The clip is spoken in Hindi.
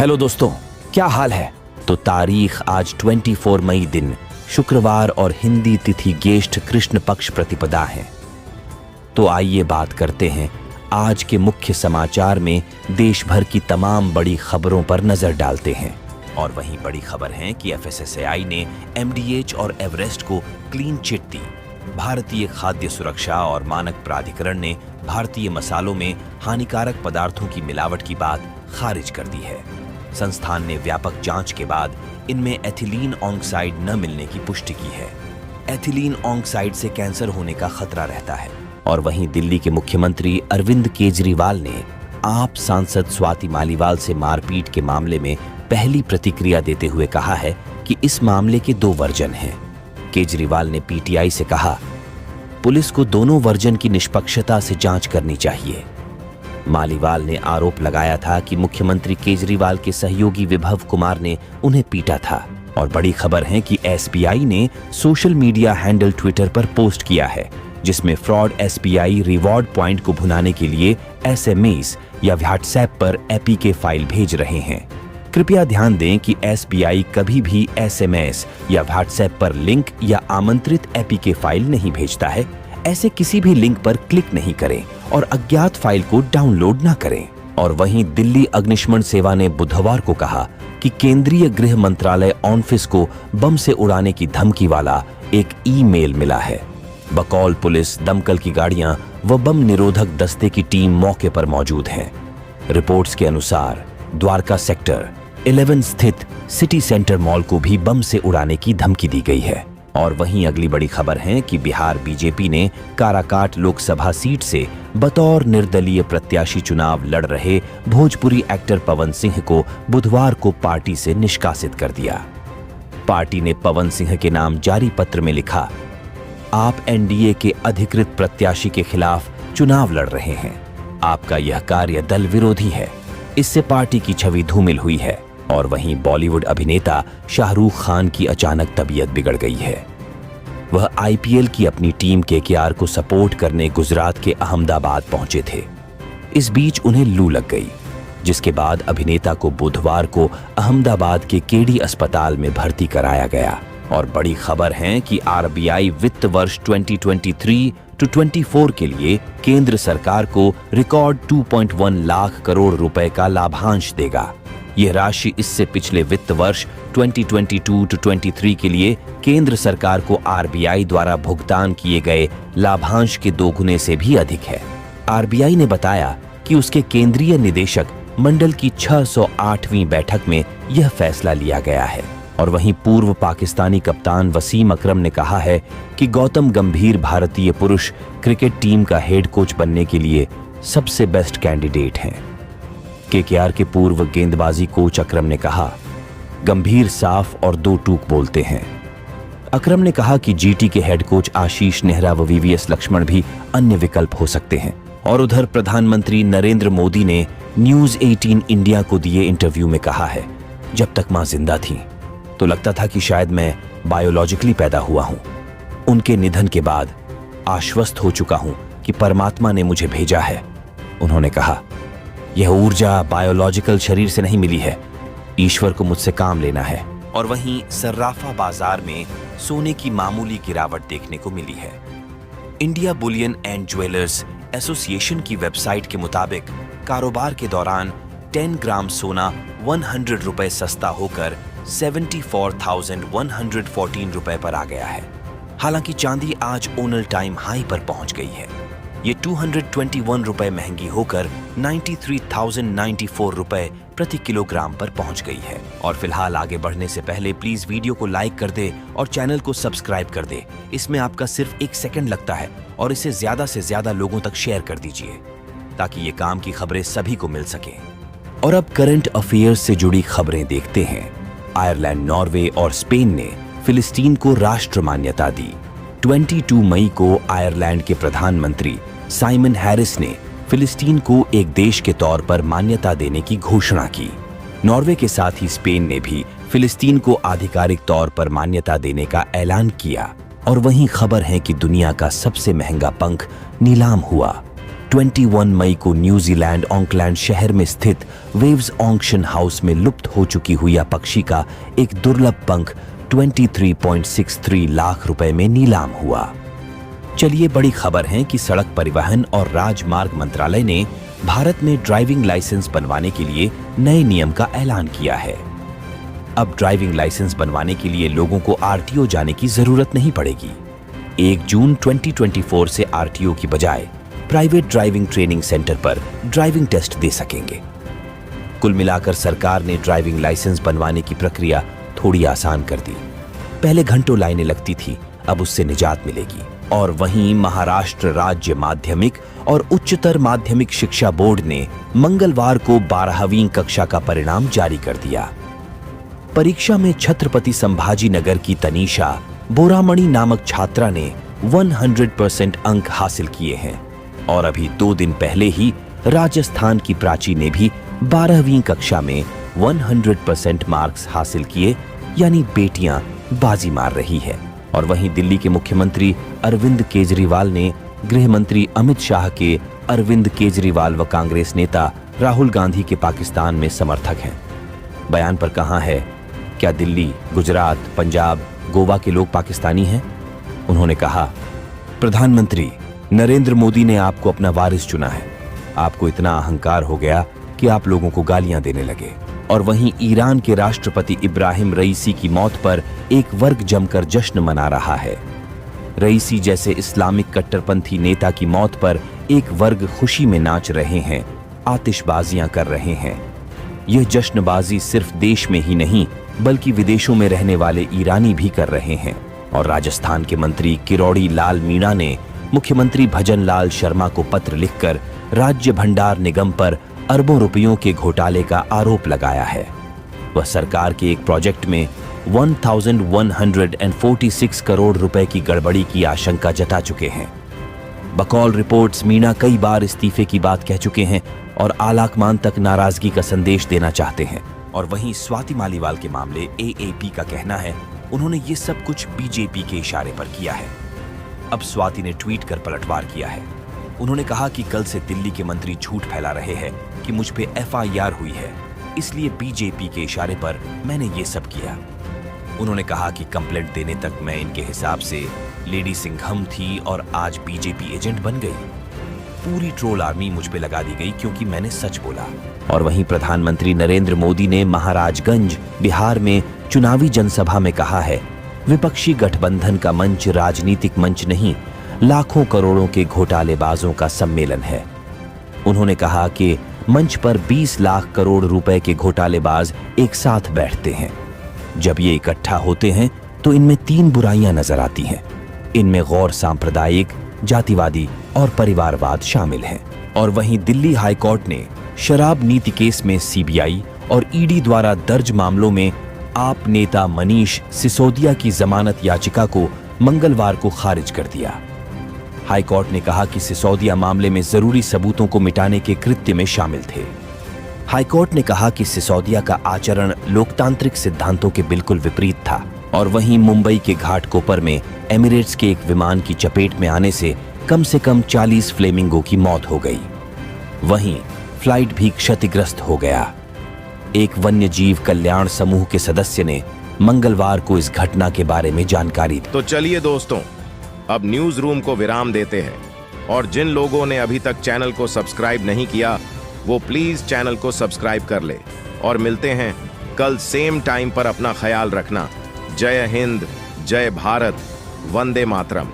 हेलो दोस्तों, क्या हाल है। तो तारीख आज 24 मई दिन शुक्रवार और हिंदी तिथि ज्येष्ठ कृष्ण पक्ष प्रतिपदा है। तो आइए बात करते हैं आज के मुख्य समाचार में देश भर की तमाम बड़ी खबरों पर नजर डालते हैं। और वहीं बड़ी खबर है कि एफएसएसएआई ने एमडीएच और एवरेस्ट को क्लीन चिट दी। भारतीय खाद्य सुरक्षा और मानक प्राधिकरण ने भारतीय मसालों में हानिकारक पदार्थों की मिलावट की बात खारिज कर दी है। संस्थान ने व्यापक जांच के बाद इनमें एथिलीन ऑक्साइड न मिलने की पुष्टि की है। एथिलीन ऑक्साइड से कैंसर होने का खतरा रहता है। और वहीं दिल्ली के मुख्यमंत्री अरविंद केजरीवाल ने आप सांसद स्वाति मालीवाल से मारपीट के मामले में पहली प्रतिक्रिया देते हुए कहा है कि इस मामले के 2 वर्जन हैं। केजरीवाल ने पीटीआई से कहा, पुलिस को दोनों वर्जन की निष्पक्षता से जांच करनी चाहिए। मालीवाल ने आरोप लगाया था कि मुख्यमंत्री केजरीवाल के सहयोगी विभव कुमार ने उन्हें पीटा था। और बड़ी खबर है कि एसबीआई ने सोशल मीडिया हैंडल ट्विटर पर पोस्ट किया है जिसमें फ्रॉड एसबीआई रिवॉर्ड पॉइंट को भुनाने के लिए एसएमएस या व्हाट्सएप पर एपीके फाइल भेज रहे हैं। कृपया ध्यान दें कि एसबीआई कभी भी एसएमएस या व्हाट्सएप पर लिंक या आमंत्रित एपीके फाइल नहीं भेजता है। ऐसे किसी भी लिंक पर क्लिक नहीं करें और अज्ञात फाइल को डाउनलोड ना करें। और वहीं दिल्ली अग्निशमन सेवा ने बुधवार को कहा कि केंद्रीय गृह मंत्रालय ऑफिस को बम से उड़ाने की धमकी वाला एक ईमेल मिला है। बकौल पुलिस, दमकल की गाड़ियां व बम निरोधक दस्ते की टीम मौके पर मौजूद हैं। रिपोर्ट्स के अनुसार द्वारका सेक्टर 11 स्थित सिटी सेंटर मॉल को भी बम से उड़ाने की धमकी दी गई है। और वहीं अगली बड़ी खबर है कि बिहार बीजेपी ने काराकाट लोकसभा सीट से बतौर निर्दलीय प्रत्याशी चुनाव लड़ रहे भोजपुरी एक्टर पवन सिंह को बुधवार को पार्टी से निष्कासित कर दिया। पार्टी ने पवन सिंह के नाम जारी पत्र में लिखा, आप एनडीए के अधिकृत प्रत्याशी के खिलाफ चुनाव लड़ रहे हैं। आपका यह कार्य दल विरोधी है। इससे पार्टी की छवि धूमिल हुई है। और वहीं बॉलीवुड अभिनेता शाहरुख खान की अचानक तबीयत बिगड़ गई है। वह आईपीएल की अपनी टीम केकेआर को सपोर्ट करने गुजरात के अहमदाबाद पहुंचे थे। इस बीच उन्हें लू लग गई, जिसके बाद अभिनेता को बुधवार को अहमदाबाद के केडी अस्पताल में भर्ती कराया गया। और बड़ी खबर है कि आरबीआई वित्त वर्ष 2023-24 के लिए केंद्र सरकार को रिकॉर्ड 2.1 लाख करोड़ रुपए का लाभांश देगा। यह राशि इससे पिछले वित्त वर्ष 2022-23 के लिए केंद्र सरकार को आरबीआई द्वारा भुगतान किए गए लाभांश के 2 गुने से भी अधिक है। आरबीआई ने बताया कि उसके केंद्रीय निदेशक मंडल की 608वीं बैठक में यह फैसला लिया गया है। और वहीं पूर्व पाकिस्तानी कप्तान वसीम अकरम ने कहा है कि गौतम गंभीर भारतीय पुरुष क्रिकेट टीम का हेड कोच बनने के लिए सबसे बेस्ट कैंडिडेट हैं। केकेआर के पूर्व गेंदबाजी कोच अकरम ने कहा, गंभीर साफ और 2 टूक बोलते हैं। अकरम ने कहा कि जीटी के हेड कोच आशीष नेहरा व वीवीएस लक्ष्मण भी अन्य विकल्प हो सकते हैं। और उधर प्रधानमंत्री नरेंद्र मोदी ने न्यूज 18 इंडिया को दिए इंटरव्यू में कहा है, जब तक मां जिंदा थी तो लगता था कि शायद मैं बायोलॉजिकली पैदा हुआ हूं। उनके निधन के बाद आश्वस्त हो चुका हूं कि परमात्मा ने मुझे भेजा है। उन्होंने कहा, यह ऊर्जा बायोलॉजिकल शरीर से नहीं मिली है, ईश्वर को मुझसे काम लेना है। और वहीं सर्राफा बाजार में सोने की मामूली गिरावट देखने को मिली है। India Boolean and jewellers association की वेबसाइट के मुताबिक कारोबार के दौरान 10 ग्राम सोना 100 रुपए सस्ता होकर 74,114 रुपए पर आ गया है। हालांकि चांदी आज ओनल टाइम हाई पर पहुंच गई है। ये 221 रुपए महंगी होकर 93,094 रुपए प्रति किलोग्राम पर पहुंच गई है। और फिलहाल आगे बढ़ने से पहले प्लीज वीडियो को लाइक कर दे और चैनल को सब्सक्राइब कर दे। इसमें आपका सिर्फ 1 सेकंड लगता है और इसे ज्यादा से ज्यादा लोगों तक शेयर कर दीजिए ताकि ये काम की खबरें सभी को मिल सके। और अब करंट अफेयर्स से जुड़ी खबरें देखते हैं। आयरलैंड, नॉर्वे और स्पेन ने फिलिस्तीन को राष्ट्र मान्यता दी। 22 मई को आयरलैंड के प्रधानमंत्री साइमन हैरिस ने फिलिस्तीन को एक देश के तौर पर मान्यता देने की घोषणा की। नॉर्वे के साथ ही स्पेन ने भी फिलिस्तीन को आधिकारिक तौर पर मान्यता देने का ऐलान किया। और वहीं खबर है कि दुनिया का सबसे महंगा पंख नीलाम हुआ। 21 मई को न्यूजीलैंड ऑकलैंड शहर में स्थित वेव्स ऑक्शन हाउस में लुप्त हो चुकी हुई पक्षी का एक दुर्लभ पंख 23.63 लाख रुपए में नीलाम हुआ। चलिए बड़ी खबर है कि सड़क परिवहन और राजमार्ग मंत्रालय ने भारत में ड्राइविंग लाइसेंस बनवाने के लिए नए नियम का ऐलान किया है। अब ड्राइविंग लाइसेंस बनवाने के लिए लोगों को आरटीओ जाने की जरूरत नहीं पड़ेगी। 1 जून 2024 से आरटीओ की बजाय प्राइवेट ड्राइविंग ट्रेनिंग सेंटर पर ड्राइविंग टेस्ट दे सकेंगे। कुल मिलाकर सरकार ने ड्राइविंग लाइसेंस बनवाने की प्रक्रिया थोड़ी आसान कर दी। पहले घंटों लाइनें लगती थी, अब उससे निजात मिलेगी। और वहीं महाराष्ट्र राज्य माध्यमिक और उच्चतर माध्यमिक शिक्षा बोर्ड ने मंगलवार को 12वीं कक्षा का परिणाम जारी कर दिया। परीक्षा में छत्रपति संभाजी नगर की तनीषा बोरामणि नामक छात्रा ने 100% अंक हासिल किए हैं और अभी 2 दिन पहले ही राजस्थान की प्राची ने भी 12वीं कक्षा में 100% मार्क्स हासिल किए, यानी बेटियां बाजी मार रही है। और वहीं दिल्ली के मुख्यमंत्री अरविंद केजरीवाल ने गृह मंत्री अमित शाह के अरविंद केजरीवाल व कांग्रेस नेता राहुल गांधी के पाकिस्तान में समर्थक हैं। बयान पर कहा है, क्या दिल्ली, गुजरात, पंजाब, गोवा के लोग पाकिस्तानी हैं? उन्होंने कहा, प्रधानमंत्री नरेंद्र मोदी ने आपको अपना वारिस चुना है। आपको इतना अहंकार हो गया कि आप लोगों को गालियां देने लगे। और वहीं ईरान के राष्ट्रपति इब्राहिम रईसी की मौत पर एक वर्ग जमकर जश्न मना रहा है। रईसी जैसे इस्लामिक कट्टरपंथी नेता की मौत पर एक वर्ग खुशी में नाच रहे हैं, आतिशबाजियां कर रहे हैं। यह जश्नबाजी सिर्फ देश में ही नहीं बल्कि विदेशों में रहने वाले ईरानी भी कर रहे हैं। और राजस्थान के मंत्री किरोड़ी लाल मीणा ने मुख्यमंत्री भजन लाल शर्मा को पत्र लिखकर राज्य भंडार निगम पर अरबों रुपयों के घोटाले का आरोप लगाया है। वह सरकार के एक प्रोजेक्ट में 1146 करोड़ रुपए की गड़बड़ी की आशंका जता चुके हैं। बकौल रिपोर्ट्स, मीणा कई बार इस्तीफे की बात कह चुके हैं और आलाकमान तक नाराजगी का संदेश देना चाहते हैं। और वहीं स्वाति मालीवाल के मामले एएपी का कहना है, उन्होंने ये सब कुछ बीजेपी के इशारे पर किया है। अब स्वाति ने ट्वीट कर पलटवार किया है। उन्होंने कहा कि कल से दिल्ली के मंत्री झूठ फैला रहे हैं कि मुझ पे एफआईआर हुई है, इसलिए बीजेपी के इशारे पर मैंने ये सब किया। उन्होंने कहा कि कंप्लेंट देने तक मैं इनके हिसाब से लेडी सिंघम थी और आज बीजेपी एजेंट बन गई। पूरी ट्रोल आर्मी मुझ पे लगा दी गई क्योंकि मैंने सच बोला। और वहीं प्रधानमंत्री नरेंद्र मोदी ने महाराजगंज, बिहार में चुनावी जनसभा में कहा है, विपक्षी गठबंधन का मंच राजनीतिक मंच नहीं, लाखों करोड़ों के घोटालेबाजों का सम्मेलन है। उन्होंने कहा कि मंच पर 20 लाख करोड़ रुपए के घोटालेबाज एक साथ बैठते हैं। जब ये इकट्ठा होते हैं तो इनमें 3 बुराइयां नजर आती हैं। इनमें गैर सांप्रदायिक, जातिवादी और परिवारवाद शामिल हैं। और वहीं दिल्ली हाई कोर्ट ने शराब नीति केस में सीबीआई और ईडी द्वारा दर्ज मामलों में आप नेता मनीष सिसोदिया की जमानत याचिका को मंगलवार को खारिज कर दिया। हाई कोर्ट ने कहा कि सिसोदिया मामले में जरूरी सबूतों को मिटाने के कृत्य में शामिल थे। हाई कोर्ट ने कहा कि सिसोदिया का आचरण लोकतांत्रिक सिद्धांतों के बिल्कुल विपरीत था। और वहीं मुंबई के घाटकोपर में एमिरेट्स के एक विमान की चपेट में आने से कम 40 फ्लेमिंगो की मौत हो गई। वहीं फ्लाइट भी क्षतिग्रस्त हो गया। एक वन्य जीव कल्याण समूह के सदस्य ने मंगलवार को इस घटना के बारे में जानकारी दी। तो चलिए दोस्तों, अब न्यूज रूम को विराम देते हैं और जिन लोगों ने अभी तक चैनल को सब्सक्राइब नहीं किया वो प्लीज चैनल को सब्सक्राइब कर ले और मिलते हैं कल सेम टाइम पर। अपना ख्याल रखना। जय हिंद, जय भारत, वंदे मातरम।